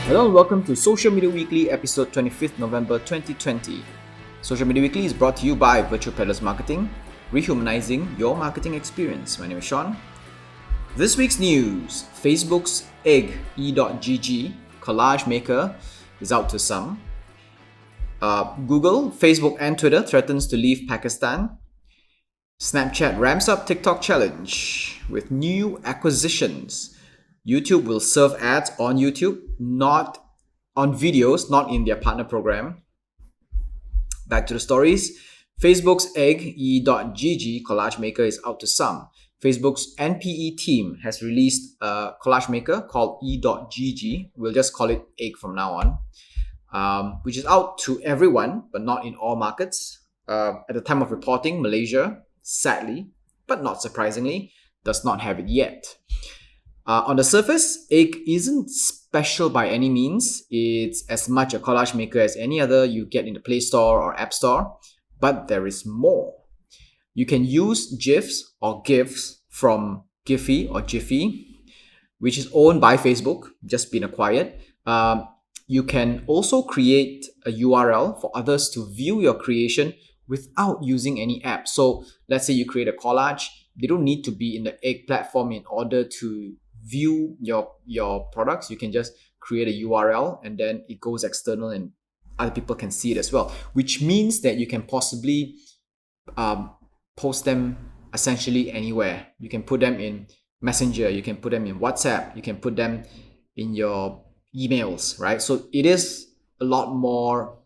Hello and welcome to Social Media Weekly, episode 25th November 2020. Social Media Weekly is brought to you by Virtual Peddlers Marketing, rehumanizing your marketing experience. My name is Sean. This week's news: Facebook's egg e.gg collage maker is out to some. Google, Facebook and Twitter threatens to leave Pakistan. Snapchat ramps up TikTok challenge with new acquisitions. YouTube will serve ads on YouTube, not on videos, not in their partner program. Back to the stories. Facebook's egg e.gg collage maker is out to some. Facebook's NPE team has released a collage maker called e.gg. We'll just call it egg from now on, which is out to everyone, but not in all markets. At the time of reporting, Malaysia, sadly, but not surprisingly, does not have it yet. On the surface, egg isn't special by any means. It's as much a collage maker as any other you get in the Play Store or App Store, but there is more. You can use GIFs or GIFs from Giphy or Jiffy, which is owned by Facebook, just been acquired. You can also create a URL for others to view your creation without using any app. So let's say you create a collage, they don't need to be in the egg platform in order to view your products. You can just create a URL and then it goes external and other people can see it as well, which means that you can possibly post them essentially anywhere. You can put them in Messenger, you can put them in WhatsApp, you can put them in your emails, right? So it is a lot more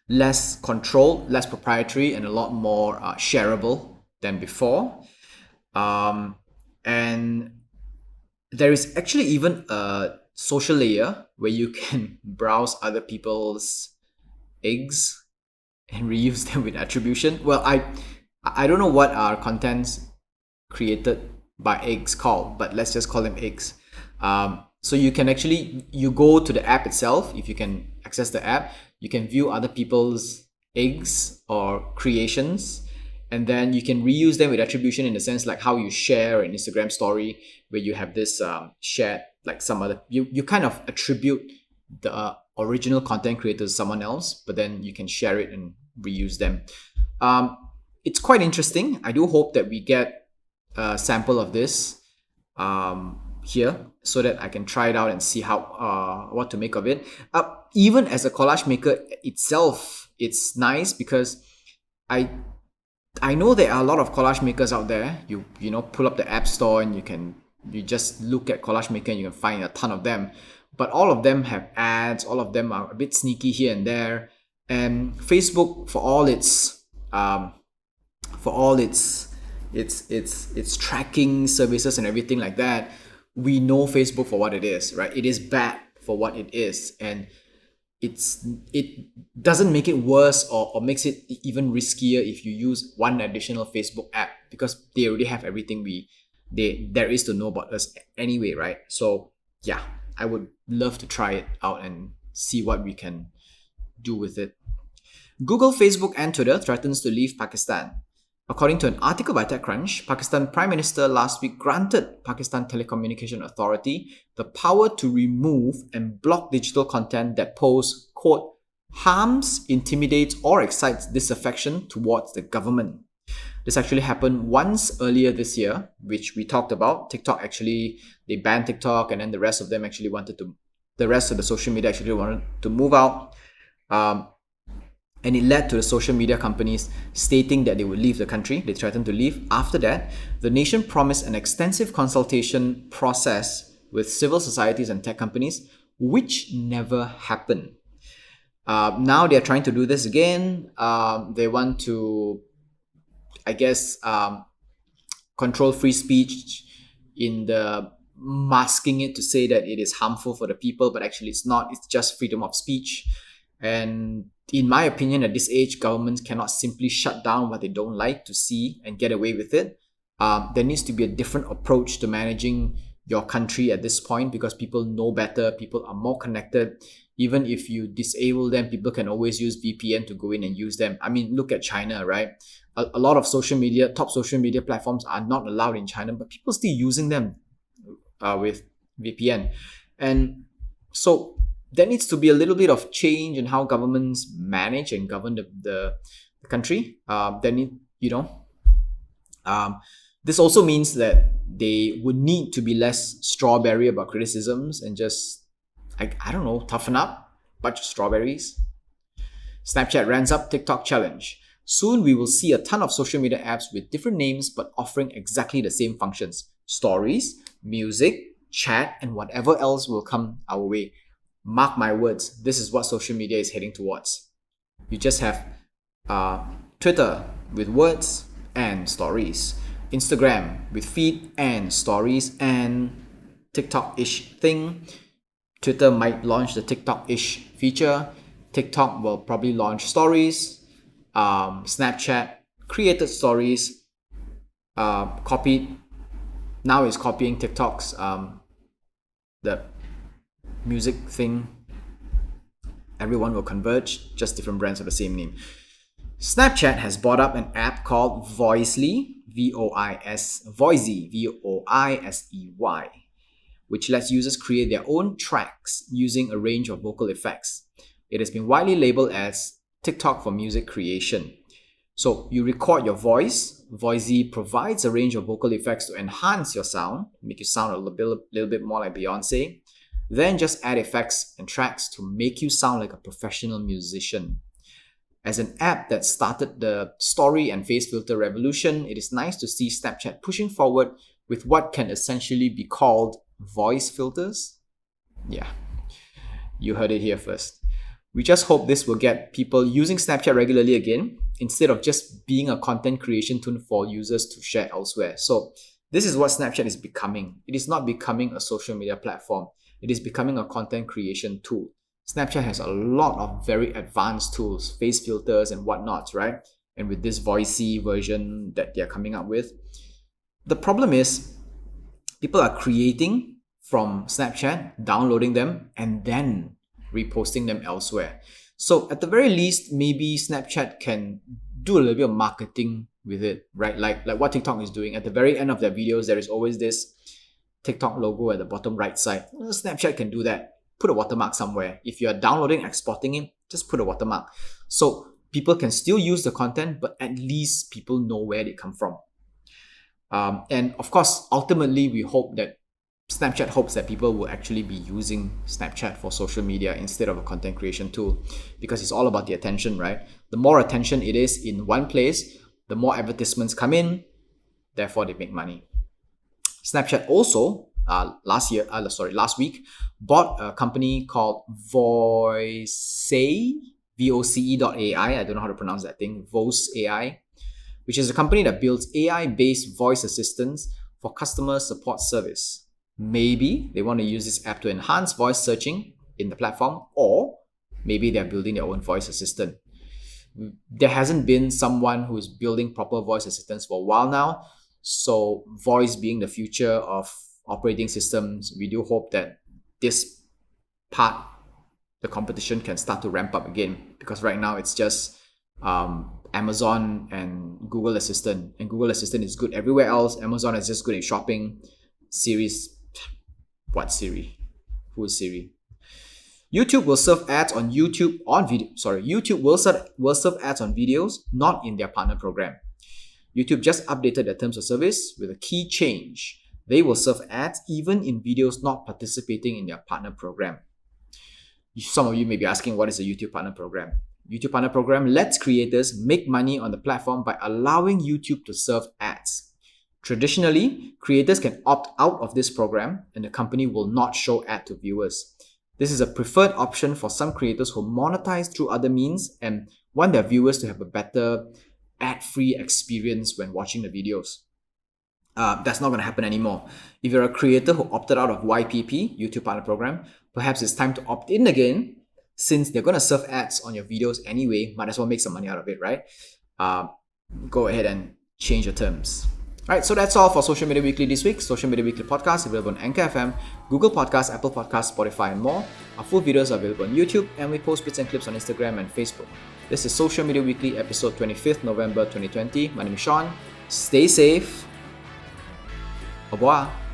less controlled, less proprietary, and a lot more shareable than before. And there is actually even a social layer where you can browse other people's eggs and reuse them with attribution. Well, I don't know what are contents created by eggs called, but let's just call them eggs. So you can actually, you go to the app itself. If you can access the app, you can view other people's eggs or creations, and then you can reuse them with attribution in the sense like how you share an Instagram story where you have this shared, like some other, you kind of attribute the original content creator to someone else, but then you can share it and reuse them. It's quite interesting. I do hope that we get a sample of this here so that I can try it out and see how what to make of it. Even as a collage maker itself, it's nice because I know there are a lot of collage makers out there. You know, pull up the App Store and you just look at collage maker and you can find a ton of them. But all of them have ads. All of them are a bit sneaky here and there. And Facebook, for all its tracking services and everything like that, we know Facebook for what it is, right? It is bad for what it is, and it doesn't make it worse or makes it even riskier if you use one additional Facebook app, because they already have everything there is to know about us anyway, right? So yeah, I would love to try it out and see what we can do with it. Google, Facebook and Twitter threatens to leave Pakistan. According to an article by TechCrunch, Pakistan Prime Minister last week granted Pakistan Telecommunication Authority the power to remove and block digital content that pose, quote, harms, intimidates, or excites disaffection towards the government. This actually happened once earlier this year, which we talked about. TikTok actually, they banned TikTok, and then the rest of the social media actually wanted to move out. And it led to the social media companies stating that they would leave the country. They threatened to leave. After that, the nation promised an extensive consultation process with civil societies and tech companies, which never happened. Now they're trying to do this again. They want to, I guess, control free speech in the masking it to say that it is harmful for the people, but actually it's not. It's just freedom of speech. And in my opinion, at this age, governments cannot simply shut down what they don't like to see and get away with it. There needs to be a different approach to managing your country at this point, because people know better, people are more connected. Even if you disable them, people can always use VPN to go in and use them. I mean, look at China, right? A lot of top social media platforms are not allowed in China, but people still using them with VPN. And So there needs to be a little bit of change in how governments manage and govern the country. This also means that they would need to be less strawberry about criticisms and just, I don't know, toughen up, bunch of strawberries. Snapchat ramps up TikTok challenge. Soon we will see a ton of social media apps with different names but offering exactly the same functions. Stories, music, chat, and whatever else will come our way. Mark my words, this is what social media is heading towards. You just have Twitter with words and stories, Instagram with feed and stories and TikTok-ish thing. Twitter might launch the TikTok-ish feature. TikTok will probably launch stories. Snapchat created stories, copied. Now is copying TikTok's the music thing. Everyone will converge, just different brands of the same name. Snapchat has bought up an app called Voicely, Voicey, V-O-I-S-E-Y, which lets users create their own tracks using a range of vocal effects. It has been widely labeled as TikTok for music creation. So you record your voice. Voicey provides a range of vocal effects to enhance your sound, make you sound a little bit more like Beyonce. Then just add effects and tracks to make you sound like a professional musician. As an app that started the story and face filter revolution, it is nice to see Snapchat pushing forward with what can essentially be called voice filters. Yeah, you heard it here first. We just hope this will get people using Snapchat regularly again, instead of just being a content creation tool for users to share elsewhere. So this is what Snapchat is becoming. It is not becoming a social media platform. It is becoming a content creation tool. Snapchat has a lot of very advanced tools, face filters and whatnot, right? And with this Voicey version that they're coming up with, the problem is people are creating from Snapchat, downloading them, and then reposting them elsewhere. So at the very least, maybe Snapchat can do a little bit of marketing with it, right? Like what TikTok is doing. At the very end of their videos, there is always this TikTok logo at the bottom right side. Snapchat can do that. Put a watermark somewhere. If you're downloading, exporting it, just put a watermark. So people can still use the content, but at least people know where they come from. And of course, ultimately, we hope that Snapchat hopes that people will actually be using Snapchat for social media instead of a content creation tool, because it's all about the attention, right? The more attention it is in one place, the more advertisements come in, therefore they make money. Snapchat also last week bought a company called Voce, VOCE.ai. I don't know how to pronounce that thing, Voce AI, which is a company that builds AI-based voice assistants for customer support service. Maybe they want to use this app to enhance voice searching in the platform, or maybe they're building their own voice assistant. There hasn't been someone who's building proper voice assistants for a while now. So voice being the future of operating systems, we do hope that this part, the competition, can start to ramp up again, because right now it's just Amazon and Google Assistant, and Google Assistant is good everywhere else. Amazon is just good at shopping. What Siri? Who is Siri? YouTube will serve ads on YouTube will serve ads on videos, not in their partner program. YouTube just updated their terms of service with a key change. They will serve ads even in videos not participating in their partner program. Some of you may be asking, what is a YouTube partner program? YouTube partner program lets creators make money on the platform by allowing YouTube to serve ads. Traditionally, creators can opt out of this program and the company will not show ad to viewers. This is a preferred option for some creators who monetize through other means and want their viewers to have a better ad-free experience when watching the videos. That's not going to happen anymore. If you're a creator who opted out of YPP, YouTube Partner Program, perhaps it's time to opt in again, since they're going to serve ads on your videos anyway. Might as well make some money out of it, right? Go ahead and change your terms. Alright, so that's all for Social Media Weekly this week. Social Media Weekly podcast available on Anchor FM, Google Podcasts, Apple Podcasts, Spotify, and more. Our full videos are available on YouTube, and we post bits and clips on Instagram and Facebook. This is Social Media Weekly, episode 25th November 2020. My name is Sean. Stay safe. Au revoir.